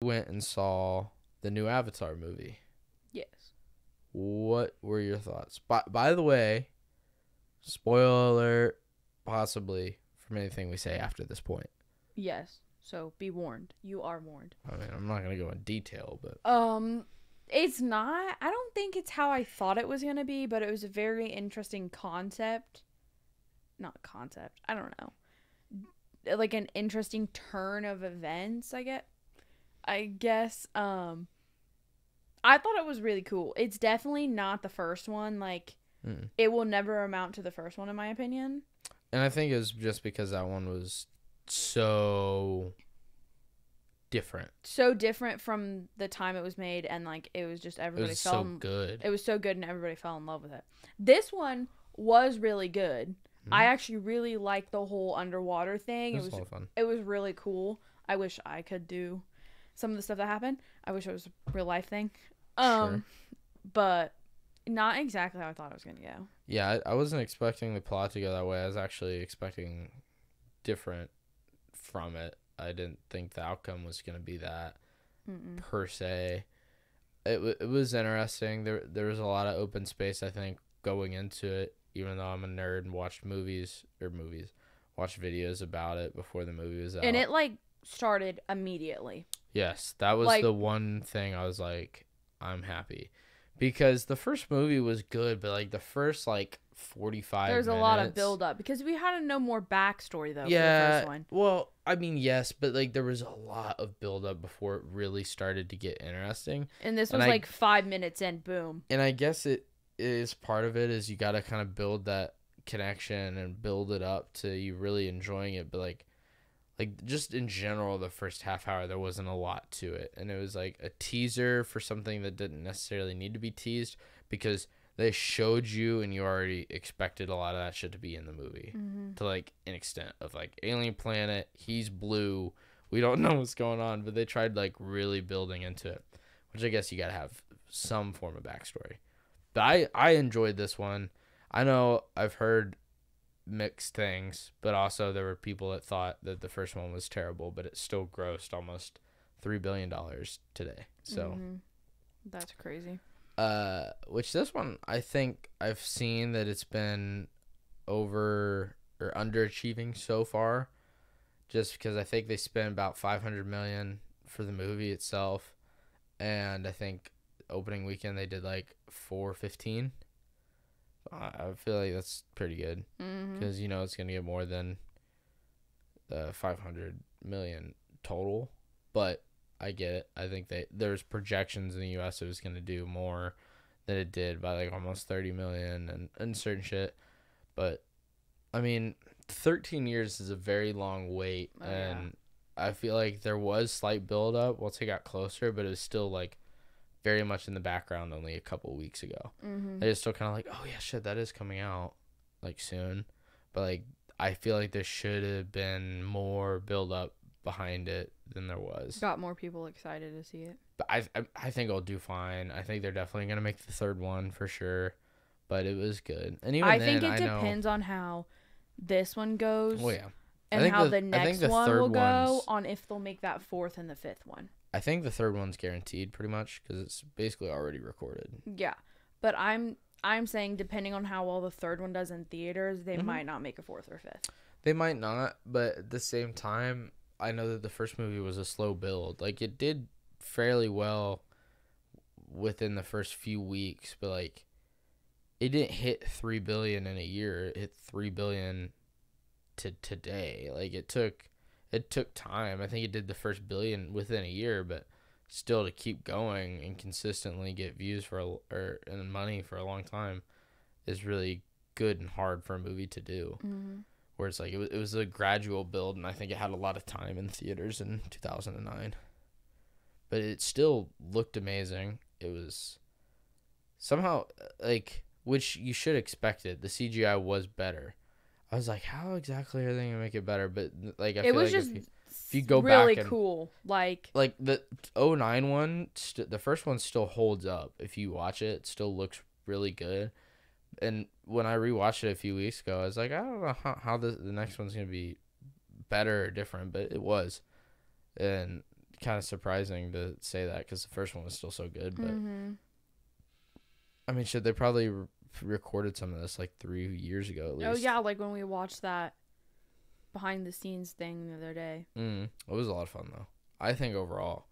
went and saw the new Avatar movie. Yes. What were your thoughts? By the way, spoiler alert, possibly from anything we say after this point. Yes. So be warned. You are warned. I mean, I'm not going to go in detail, but It's not. I don't think it's how I thought it was going to be, but it was a very interesting concept. Not concept. I don't know. Like an interesting turn of events, I guess. I thought it was really cool. It's definitely not the first one. Like, it will never amount to the first one, in my opinion. And I think it was just because that one was so different. So different from the time it was made, and like it was just everybody It was so good. It was so good, and everybody fell in love with it. This one was really good. I actually really liked the whole underwater thing. It was a lot of fun. It was really cool. I wish I could do some of the stuff that happened. I wish it was a real life thing. Sure. But not exactly how I thought it was gonna go. Yeah, I wasn't expecting the plot to go that way. I was actually expecting different from it. I didn't think the outcome was going to be that per se. It was interesting. There was a lot of open space, I think, going into it, even though I'm a nerd and watched watched videos about it before the movie was out. And it like started immediately. Yes, that was like, the one thing I was like, I'm happy. Because the first movie was good, but like the first like 45 there's minutes. a lot of build up because we had to know more backstory though. Yeah, for the first one. Well, I mean, yes, but like there was a lot of build up before it really started to get interesting. And this was like 5 minutes in, boom. And I guess it is part of it is you got to kind of build that connection and build it up to you really enjoying it. But like just in general, the first half hour there wasn't a lot to it, and it was like a teaser for something that didn't necessarily need to be teased because they showed you and you already expected a lot of that shit to be in the movie to like an extent of like alien planet, he's blue, we don't know what's going on, but they tried like really building into it, which I guess you gotta have some form of backstory. But I enjoyed this one. I know I've heard mixed things, but also there were people that thought that the first one was terrible, but it still grossed almost $3 billion today. So that's crazy. Which this one, I think I've seen that it's been over or underachieving so far, just because I think they spent about $500 million for the movie itself, and I think opening weekend they did like 415. I feel like that's pretty good because you know it's gonna get more than 500 million total, but I get it. I think that there's projections in the U.S. it was gonna do more than it did by like almost 30 million and certain shit. But I mean, 13 years is a very long wait, and I feel like there was slight build up once it got closer, but it was still like very much in the background only a couple weeks ago. They just still kind of like, oh yeah, shit, that is coming out like soon. But like, I feel like there should have been more build up behind it than there was. Got more people excited to see it. But I think it'll do fine. I think they're definitely gonna make the third one for sure. But it was good, and even I then, think it depends on how this one goes. Oh yeah. And how the next one will go on if they'll make that fourth and the fifth one. I think the third one's guaranteed pretty much because it's basically already recorded. Yeah, but I'm saying depending on how well the third one does in theaters, they might not make a fourth or fifth. They might not, but at the same time, I know that the first movie was a slow build. Like it did fairly well within the first few weeks, but like it didn't hit 3 billion in a year. It hit 3 billion to today. Like it took time. I think it did the first billion within a year, but still to keep going and consistently get views and money for a long time is really good and hard for a movie to do. Where it's like it was a gradual build, and I think it had a lot of time in theaters in 2009. But it still looked amazing. It was somehow like, which you should expect it. The CGI was better. I was like, how exactly are they gonna make it better? But like, I feel like if you go really back and cool, like the 09 one, the first one still holds up. If you watch it, it still looks really good. And when I rewatched it a few weeks ago, I was like, I don't know how the next one's gonna be better or different, but it was. And kind of surprising to say that because the first one was still so good. But I mean, shit, they probably recorded some of this like 3 years ago at least. Oh yeah, like when we watched that behind the scenes thing the other day. It was a lot of fun though. I think overall,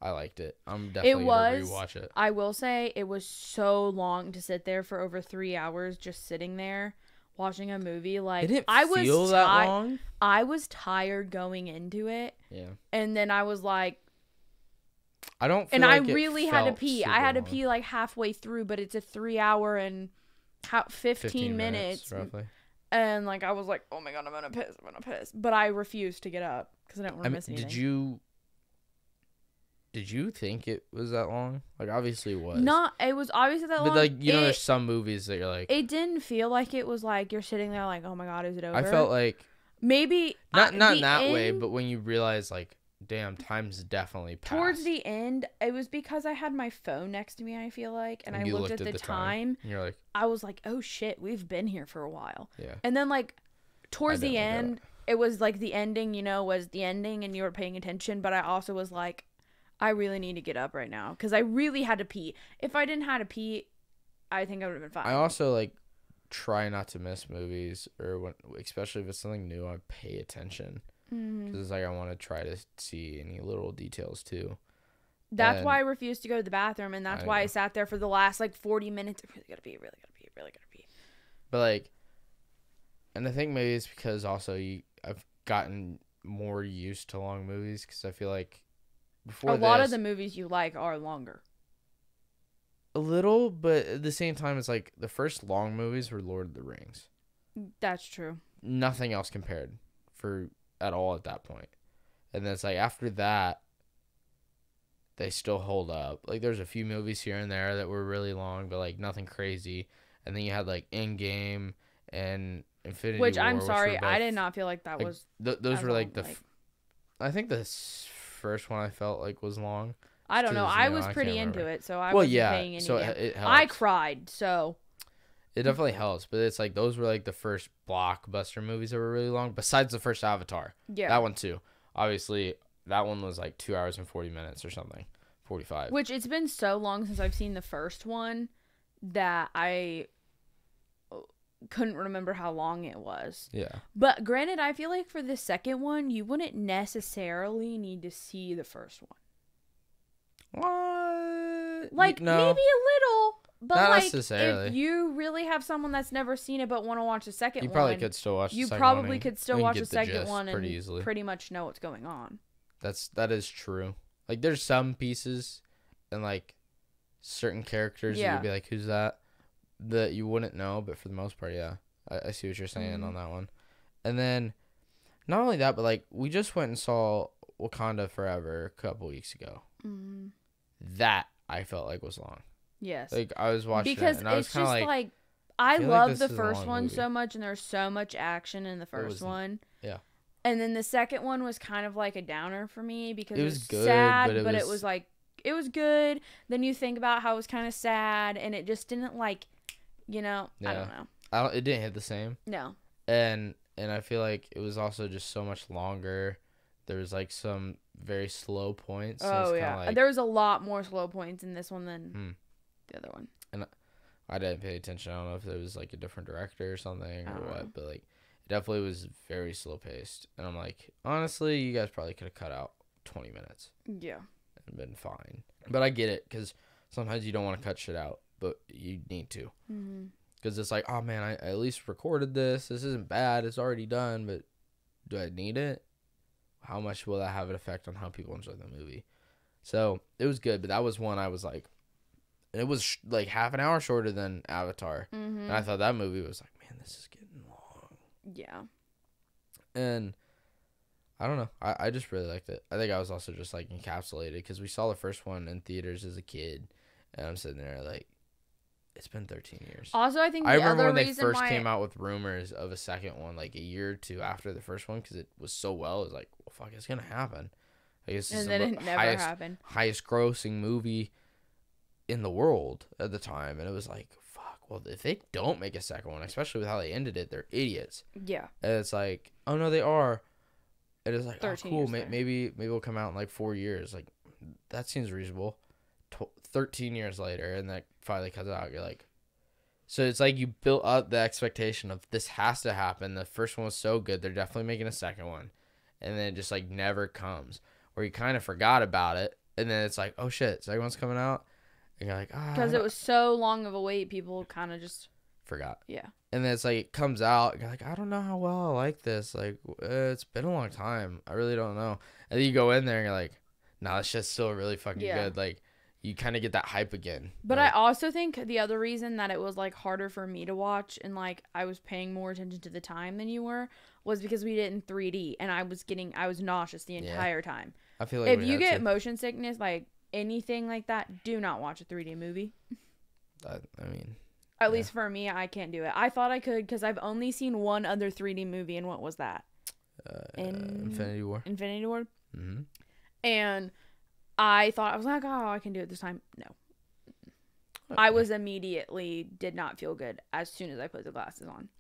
I liked it. I'm definitely gonna rewatch it. I will say it was so long to sit there for over 3 hours just sitting there watching a movie. Like It didn't feel that long. I was tired going into it. Yeah. And then I was like, I don't. And like I really had to pee. I had to pee like halfway through, but it's a 3 hour and 15 minutes roughly. And like I was like, oh my god, I'm gonna piss. But I refused to get up because I don't want to miss anything. Did you think it was that long? Like, obviously it was. It was obviously that long. But, like, you know, there's some movies that you're like... It didn't feel like it was like you're sitting there like, oh my god, is it over? I felt like... Maybe... Not in that way, but when you realize, like, damn, time's definitely passed. Towards the end, it was because I had my phone next to me, I feel like, and I looked at the time. And you're like... I was like, oh shit, we've been here for a while. Yeah. And then, like, towards the end, it was like the ending, you know, was the ending and you were paying attention, but I also was like... I really need to get up right now because I really had to pee. If I didn't have to pee, I think I would have been fine. I also like try not to miss movies or especially if it's something new, I pay attention because it's like I want to try to see any little details too. That's why I refused to go to the bathroom, and that's why I sat there for the last like 40 minutes. I really gotta pee. But like, and I think maybe it's because also I've gotten more used to long movies because I feel like. A lot of the movies you like are longer. A little, but at the same time, it's like the first long movies were Lord of the Rings. That's true. Nothing else compared at all at that point. And then it's like after that, they still hold up. Like there's a few movies here and there that were really long, but like nothing crazy. And then you had like Endgame and Infinity War. Which I'm sorry, I did not feel like that like, was. Those were like I think this first one I felt like was long. I don't know. I was pretty into it, so I wasn't paying any. So it helps. I cried, so it definitely helps. But it's like those were like the first blockbuster movies that were really long. Besides the first Avatar, that one too. Obviously, that one was like 2 hours and 40 minutes or something, 45. Which it's been so long since I've seen the first one that I couldn't remember how long it was. Yeah. But granted, I feel like for the second one, you wouldn't necessarily need to see the first one. What? Like, no. maybe a little. But, not like, necessarily. If you really have someone that's never seen it but want to watch the second one... You probably could still watch the second one. You probably could still watch the second one and pretty much know what's going on. That is true. Like, there's some pieces and, like, certain characters you'd be like, who's that? That you wouldn't know, but for the most part, yeah. I see what you're saying on that one. And then, not only that, but, like, we just went and saw Wakanda Forever a couple weeks ago. Mm-hmm. That, I felt like, was long. Yes. Like, I was watching because it, and I was kind of like I love the first one so much, and there's so much action in the first one. Yeah. And then the second one was kind of like a downer for me because it was good, sad, but it was like, it was good. Then you think about how it was kind of sad, and it just didn't like, you know, I don't know. It didn't hit the same. No. And I feel like it was also just so much longer. There was like some very slow points. So yeah. There was a lot more slow points in this one than the other one. And I didn't pay attention. I don't know if there was like a different director or something or what, but like it definitely was very slow paced. And I'm like, honestly, you guys probably could have cut out 20 minutes. Yeah. And been fine. But I get it because sometimes you don't want to cut shit out, but you need to. Because it's like, oh man, I at least recorded this. This isn't bad. It's already done, but do I need it? How much will that have an effect on how people enjoy the movie? So it was good, but that was one I was like, it was like half an hour shorter than Avatar. And I thought that movie was like, man, this is getting long. Yeah. And I don't know. I just really liked it. I think I was also just like encapsulated because we saw the first one in theaters as a kid. And I'm sitting there like, it's been 13 years. Also, I think I remember when they first came out with rumors of a second one, like a year or two after the first one, because it was so well. It was like, well, fuck, it's gonna happen. I guess and then it never happened. Highest grossing movie in the world at the time, and it was like, fuck. Well, if they don't make a second one, especially with how they ended it, they're idiots. Yeah. And it's like, oh no, they are. And it's like, oh, 13 cool. years later. Maybe it'll come out in like 4 years. Like, that seems reasonable. 13 years later, and that finally comes out. You're like, so it's like you built up the expectation of this has to happen. The first one was so good, they're definitely making a second one, and then it just like never comes. Or you kind of forgot about it, and then it's like, oh shit, second one's coming out, and you're like, Because it was so long of a wait, people kind of just forgot. Yeah. And then it's like it comes out, and you're like, I don't know how well I like this. Like, it's been a long time. I really don't know. And then you go in there, and you're like, nah, this shit's still really fucking good. Like, you kind of get that hype again. But like, I also think the other reason that it was like harder for me to watch and like I was paying more attention to the time than you were was because we did it in 3D and I was nauseous the entire time. I feel like if you get motion sickness, like anything like that, do not watch a 3D movie. I mean, at least for me, I can't do it. I thought I could because I've only seen one other 3D movie, and what was that? Infinity War. Infinity War. Mm-hmm. And I thought, I was like, oh, I can do it this time. No. Okay. I was immediately did not feel good as soon as I put the glasses on.